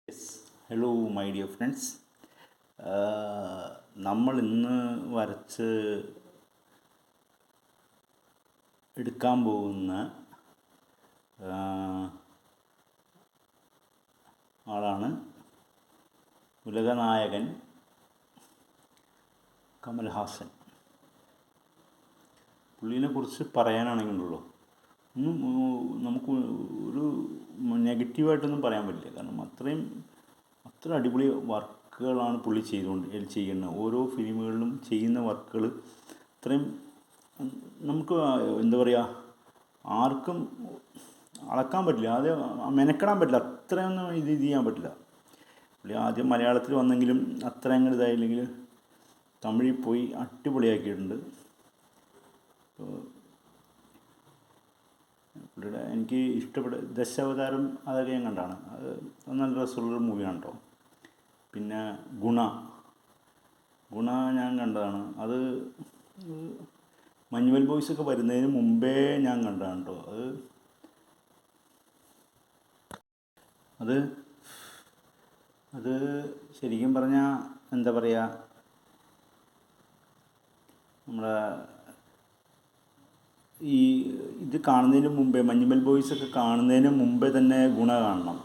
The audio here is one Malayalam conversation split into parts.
Yes, hello my dear friends. നമ്മൾ ഇന്ന് വരച്ച് എടുക്കാൻ പോകുന്ന ആളാണ് ഉലകനായകൻ കമൽഹാസൻ. പുള്ളീനെക്കുറിച്ച് പറയാനാണെങ്കിലുള്ളൂ നമുക്ക് ഒരു നെഗറ്റീവായിട്ടൊന്നും പറയാൻ പറ്റില്ല. കാരണം അത്ര അടിപൊളി വർക്കുകളാണ് പുള്ളി ചെയ്യുന്നത്. ഓരോ ഫിലിമുകളിലും ചെയ്യുന്ന വർക്കുകൾ അത്രയും നമുക്ക് എന്താ പറയുക, ആർക്കും അളക്കാൻ പറ്റില്ല, അത് മെനക്കെടാൻ പറ്റില്ല, അത്രയൊന്നും ഇത് ചെയ്യാൻ പറ്റില്ല. പുള്ളി ആദ്യം മലയാളത്തിൽ വന്നെങ്കിലും അത്ര അങ്ങോട്ട് ഇതായില്ലെങ്കിൽ തമിഴിൽ പോയി അടിപൊളിയാക്കിയിട്ടുണ്ട്. പുള്ളിയുടെ എനിക്ക് ഇഷ്ടപ്പെട്ട ദശാവതാരം അതൊക്കെ ഞാൻ കണ്ടാണ്. അത് നല്ല രസമുള്ളൊരു മൂവിയാണ് കേട്ടോ. പിന്നെ ഗുണ ഞാൻ കണ്ടതാണ്. അത് മഞ്ഞുമൽ ബോയ്സൊക്കെ വരുന്നതിന് മുമ്പേ ഞാൻ കണ്ടതാണ് കേട്ടോ. അത് ശരിക്കും പറഞ്ഞാൽ എന്താ പറയുക, നമ്മുടെ ഇത് കാണുന്നതിന് മുമ്പേ, മഞ്ഞുമൽ ബോയ്സൊക്കെ കാണുന്നതിന് മുമ്പേ തന്നെ ഗുണ കാണണം.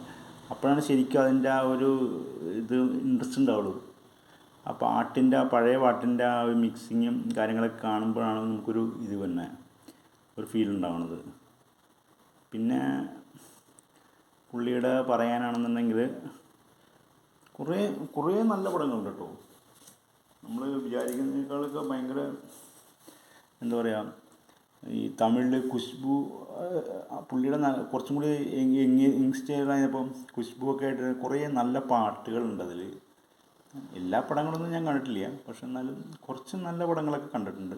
അപ്പോഴാണ് ശരിക്കും അതിൻ്റെ ആ ഒരു ഇത് ഇൻട്രസ്റ്റ് ഉണ്ടാവുള്ളൂ. ആ പഴയ പാട്ടിൻ്റെ ആ ഒരു മിക്സിങ്ങും കാര്യങ്ങളൊക്കെ കാണുമ്പോഴാണ് നമുക്കൊരു ഇത് തന്നെ ഒരു ഫീൽ ഉണ്ടാവുന്നത്. പിന്നെ പുള്ളിയുടെ പറയാനാണെന്നുണ്ടെങ്കിൽ കുറേ നല്ല പടങ്ങളുണ്ട് കേട്ടോ. നമ്മൾ വിചാരിക്കുന്നതിനേക്കാളൊക്കെ ഭയങ്കര എന്താ പറയുക, ഈ തമിഴിൽ കുശ്ബു, പുള്ളിയുടെ കുറച്ചും കൂടി യങ്സ്റ്റേറായപ്പം കുശ്ബു ഒക്കെ ആയിട്ട് കുറേ നല്ല പാട്ടുകളുണ്ട് അതിൽ. എല്ലാ പടങ്ങളൊന്നും ഞാൻ കണ്ടിട്ടില്ല, പക്ഷെ എന്നാലും കുറച്ച് നല്ല പടങ്ങളൊക്കെ കണ്ടിട്ടുണ്ട്.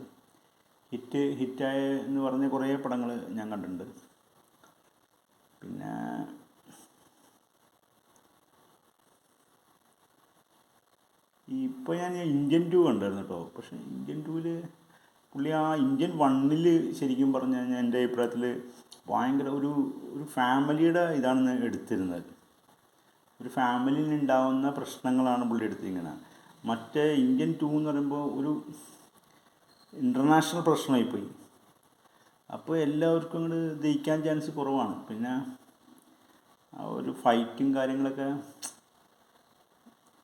ഹിറ്റായ എന്ന് പറഞ്ഞ കുറേ പടങ്ങൾ ഞാൻ കണ്ടിട്ടുണ്ട്. പിന്നെ ഇപ്പോൾ ഞാൻ ഇന്ത്യൻ 2 കണ്ടായിരുന്നു കേട്ടോ. പക്ഷേ ഇന്ത്യൻ 2ൽ പുള്ളി ഇന്ത്യൻ 1ൽ ശരിക്കും പറഞ്ഞു കഴിഞ്ഞാൽ എൻ്റെ അഭിപ്രായത്തിൽ ഭയങ്കര ഒരു ഫാമിലിയുടെ ഇതാണ് എടുത്തിരുന്നത്. ഒരു ഫാമിലിയിൽ ഉണ്ടാകുന്ന പ്രശ്നങ്ങളാണ് പുള്ളി എടുത്തിരിക്കുന്നത്. മറ്റേ ഇന്ത്യൻ 2 എന്ന് പറയുമ്പോൾ ഒരു ഇൻ്റർനാഷണൽ പ്രശ്നമായിപ്പോയി. അപ്പോൾ എല്ലാവർക്കും അങ്ങോട്ട് ദഹിക്കാൻ ചാൻസ് കുറവാണ്. പിന്നെ ആ ഒരു ഫൈറ്റും കാര്യങ്ങളൊക്കെ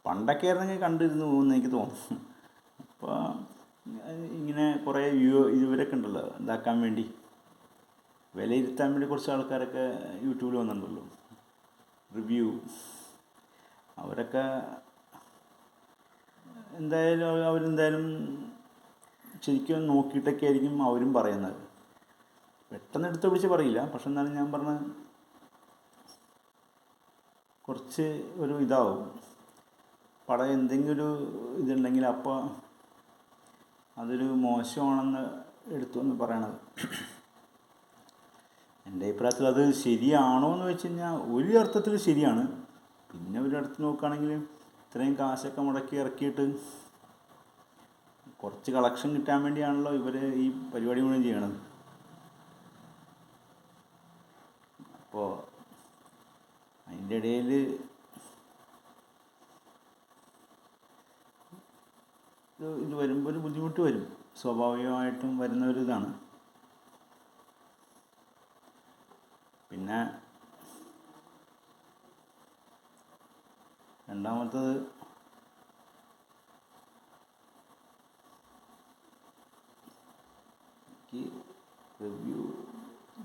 പണ്ടൊക്കെ ആയിരുന്നെങ്കിൽ കണ്ടിരുന്നു പോകുമെന്ന് എനിക്ക് തോന്നുന്നു. അപ്പോൾ ഇങ്ങനെ കുറേ ഇവരൊക്കെ ഉണ്ടല്ലോ, ഇതാക്കാൻ വേണ്ടി വിലയിരുത്താൻ വേണ്ടി കുറച്ച് ആൾക്കാരൊക്കെ യൂട്യൂബിൽ വന്നിട്ടുണ്ടല്ലോ, റിവ്യൂ. അവരൊക്കെ അവരെന്തായാലും ശരിക്കും നോക്കിയിട്ടൊക്കെ ആയിരിക്കും അവരും പറയുന്നത്. പെട്ടെന്ന് എടുത്ത് പിടിച്ച് പറയില്ല, പക്ഷെ എന്നാലും ഞാൻ പറഞ്ഞ കുറച്ച് ഒരു ഇതാവും. പടം എന്തെങ്കിലും ഒരു ഇതുണ്ടെങ്കിൽ അപ്പോൾ അതൊരു മോശമാണെന്ന് എടുത്തുവെന്ന് പറയണത്. എൻ്റെ അഭിപ്രായത്തിൽ അത് ശരിയാണോ എന്ന് വെച്ച് കഴിഞ്ഞാൽ ഒരു അർത്ഥത്തിൽ ശരിയാണ്. പിന്നെ ഒരു അടുത്ത് നോക്കുകയാണെങ്കിൽ ഇത്രയും കാശൊക്കെ മുടക്കി ഇറക്കിയിട്ട് കുറച്ച് കളക്ഷൻ കിട്ടാൻ വേണ്ടിയാണല്ലോ ഇവർ ഈ പരിപാടി മുഴുവൻ ചെയ്യണത്. അപ്പോൾ അതിൻ്റെ ഇടയിൽ ഇത് വരുമ്പോൾ ഒരു ബുദ്ധിമുട്ട് വരും, സ്വാഭാവികമായിട്ടും വരുന്ന ഒരു ഇതാണ്. പിന്നെ രണ്ടാമത്തത്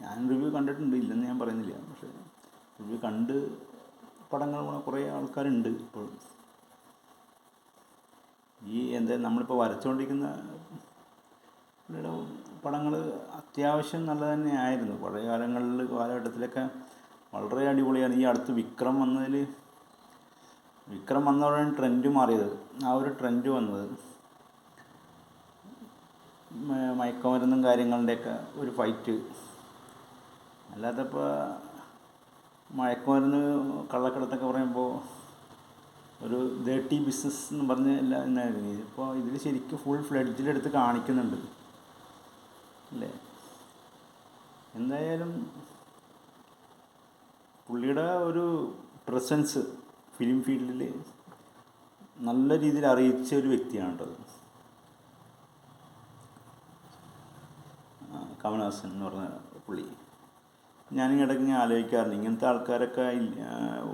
ഞാൻ റിവ്യൂ കണ്ടിട്ടുണ്ട്, ഇല്ലെന്ന് ഞാൻ പറയുന്നില്ല. പക്ഷേ റിവ്യൂ കണ്ട് പടങ്ങൾ കുറേ ആൾക്കാരുണ്ട് ഇപ്പോഴും. നമ്മളിപ്പോൾ വരച്ചുകൊണ്ടിരിക്കുന്ന പടങ്ങൾ അത്യാവശ്യം നല്ല തന്നെയായിരുന്നു. പഴയ കാലഘട്ടത്തിലൊക്കെ വളരെ അടിപൊളിയാണ്. ഈ അടുത്ത് വിക്രം വന്നതോടെയാണ് ട്രെൻഡ് മാറിയത്. ആ ഒരു ട്രെൻഡ് വന്നത് മയക്കുമരുന്നും കാര്യങ്ങളുടെയൊക്കെ ഒരു ഫൈറ്റ്. അല്ലാത്തപ്പോൾ മയക്കുമരുന്ന് കള്ളക്കടത്തൊക്കെ പറയുമ്പോൾ ഒരു ഡേർട്ടി ബിസിനസ് എന്ന് പറഞ്ഞ എല്ലാം എന്നായിരുന്നു. ഇതിപ്പോൾ ഇതിൽ ശരിക്കും ഫുൾ ഫ്ലെഡ്ജിലെടുത്ത് കാണിക്കുന്നുണ്ട് അല്ലേ. എന്തായാലും പുള്ളിയുടെ ഒരു പ്രസൻസ് ഫിലിം ഫീൽഡിൽ നല്ല രീതിയിൽ അറിയിച്ച ഒരു വ്യക്തിയാണ് കേട്ടോ. കമലഹാസൻ എന്ന് പറഞ്ഞ പുള്ളി. ഞാനിങ്ങനെ ഇടയ്ക്ക് ഇങ്ങനെ ആലോചിക്കാറുണ്ട്, ഇങ്ങനത്തെ ആൾക്കാരൊക്കെ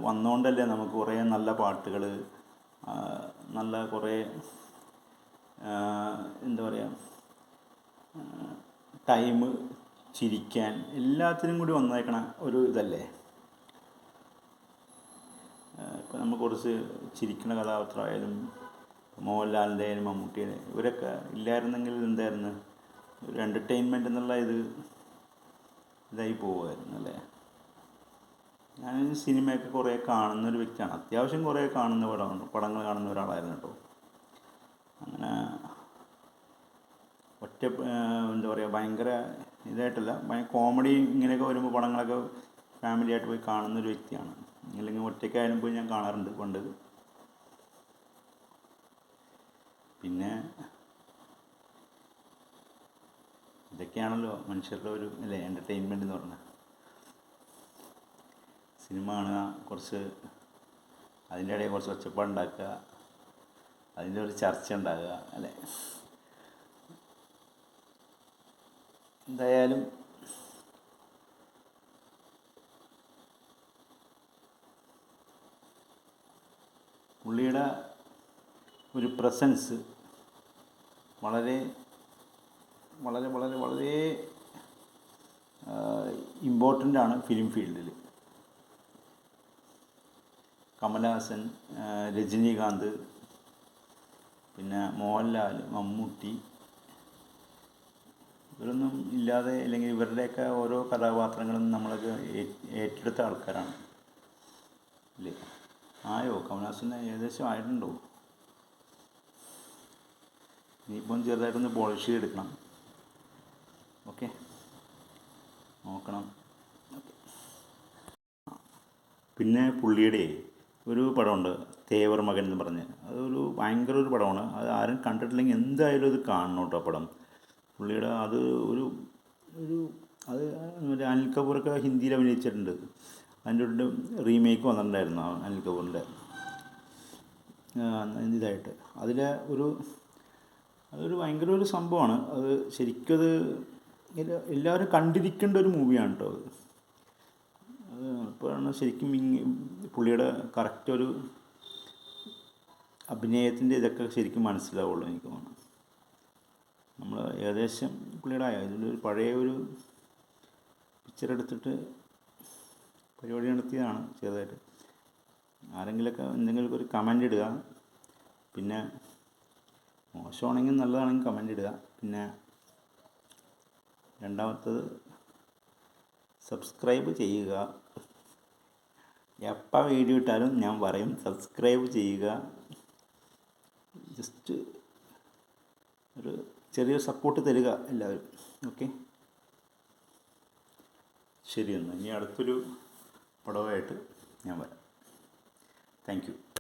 വന്നുകൊണ്ടല്ലേ നമുക്ക് കുറേ നല്ല പാട്ടുകൾ, നല്ല കുറേ എന്താ പറയുക, ടൈം ചിരിക്കാൻ എല്ലാത്തിനും കൂടി വന്നേക്കണ ഒരു ഇതല്ലേ. ഇപ്പം നമ്മൾ കുറച്ച് ചിരിക്കുന്ന കഥാപാത്രമായാലും മോഹൻലാലിൻ്റെ ആയാലും മമ്മൂട്ടിയുടെ ഇവരൊക്കെ ഇല്ലായിരുന്നെങ്കിൽ എന്തായിരുന്നു, ഒരു എൻ്റർടൈൻമെൻ്റ് എന്നുള്ള ഇതായി പോകുമായിരുന്നു അല്ലേ. ഞാൻ സിനിമയൊക്കെ കുറേ കാണുന്നൊരു വ്യക്തിയാണ്, അത്യാവശ്യം കുറേ പടങ്ങൾ കാണുന്ന ഒരാളായിരുന്നു കേട്ടോ. അങ്ങനെ എന്താ പറയുക, ഭയങ്കര ഇതായിട്ടല്ല, കോമഡി ഇങ്ങനെയൊക്കെ വരുമ്പോൾ പടങ്ങളൊക്കെ ഫാമിലിയായിട്ട് പോയി കാണുന്നൊരു വ്യക്തിയാണ്. അല്ലെങ്കിൽ ഒറ്റയ്ക്കായാലും പോയി ഞാൻ കാണാറുണ്ട് പണ്ട്. പിന്നെ ഇതൊക്കെയാണല്ലോ മനുഷ്യരുടെ ഒരു അല്ലേ എൻ്റർടൈൻമെൻറ്റ് എന്ന് പറഞ്ഞാൽ. സിനിമ കാണുക, കുറച്ച് അതിൻ്റെ ഇടയിൽ കുറച്ച് ഒച്ചപ്പാടുണ്ടാക്കുക, അതിൻ്റെ ഒരു ചർച്ച ഉണ്ടാകുക അല്ലേ. എന്തായാലും പുള്ളിയുടെ ഒരു പ്രസൻസ് വളരെ വളരെ വളരെ വളരെ ഇമ്പോർട്ടൻ്റ് ആണ് ഫിലിം ഫീൽഡിൽ. കമലഹാസൻ, രജനീകാന്ത്, പിന്നെ മോഹൻലാൽ, മമ്മൂട്ടി, ഇവരൊന്നും ഇല്ലാതെ, അല്ലെങ്കിൽ ഇവരുടെയൊക്കെ ഓരോ കഥാപാത്രങ്ങളും നമ്മളൊക്കെ ഏറ്റെടുത്ത ആൾക്കാരാണ് അല്ലേ. ആയോ കമലഹാസന് ഏകദേശം ആയിട്ടുണ്ടോ? ഇനിയിപ്പം ചെറുതായിട്ടൊന്ന് പോളിഷ് ചെയ്തെടുക്കണം. ഓക്കെ, നോക്കണം. ഓക്കെ. പിന്നെ പുള്ളിയുടെ ഒരു പടമുണ്ട്, തേവർ മകൻ എന്ന് പറഞ്ഞ്. അതൊരു ഭയങ്കര ഒരു പടമാണ്. അത് ആരും കണ്ടിട്ടില്ലെങ്കിൽ എന്തായാലും അത് കാണണം കേട്ടോ പടം. പുള്ളിയുടെ അത് ഒരു അത് അനിൽ കപൂറൊക്കെ ഹിന്ദിയിൽ അഭിനയിച്ചിട്ടുണ്ട്. അതിൻ്റെ ഒരു റീമേക്ക് വന്നിട്ടുണ്ടായിരുന്നു അനിൽ കപൂറിൻ്റെ ഇതായിട്ട്. അതൊരു ഭയങ്കര ഒരു സംഭവമാണ്. അത് ശരിക്കും എല്ലാവരും കണ്ടിരിക്കേണ്ട ഒരു മൂവിയാണ് കേട്ടോ അത്. ഇപ്പോഴാണ് ശരിക്കും പുള്ളിയുടെ കറക്റ്റ് ഒരു അഭിനയത്തിൻ്റെ ഇതൊക്കെ ശരിക്കും മനസ്സിലാവുള്ളൂ എനിക്ക് തോന്നുന്നു. നമ്മൾ ഏകദേശം പുള്ളിയുടെ ഇതിലൊരു പഴയ ഒരു പിക്ചർ എടുത്തിട്ട് പരിപാടി നടത്തിയതാണ് ചെറുതായിട്ട്. ആരെങ്കിലുമൊക്കെ എന്തെങ്കിലുമൊക്കെ ഒരു കമൻ്റ് ഇടുക, പിന്നെ മോശമാണെങ്കിൽ നല്ലതാണെങ്കിൽ കമൻ്റ് ഇടുക. പിന്നെ രണ്ടാമത്തത് സബ്സ്ക്രൈബ് ചെയ്യുക. എപ്പോൾ വീഡിയോ ഇട്ടാലും ഞാൻ പറയും സബ്സ്ക്രൈബ് ചെയ്യുക. ജസ്റ്റ് ഒരു ചെറിയൊരു സപ്പോർട്ട് തരിക എല്ലാവരും. ഓക്കെ, ശരി. എന്നാൽ ഇനി അടുത്തൊരു പടമായിട്ട് ഞാൻ വരാം. Thank you.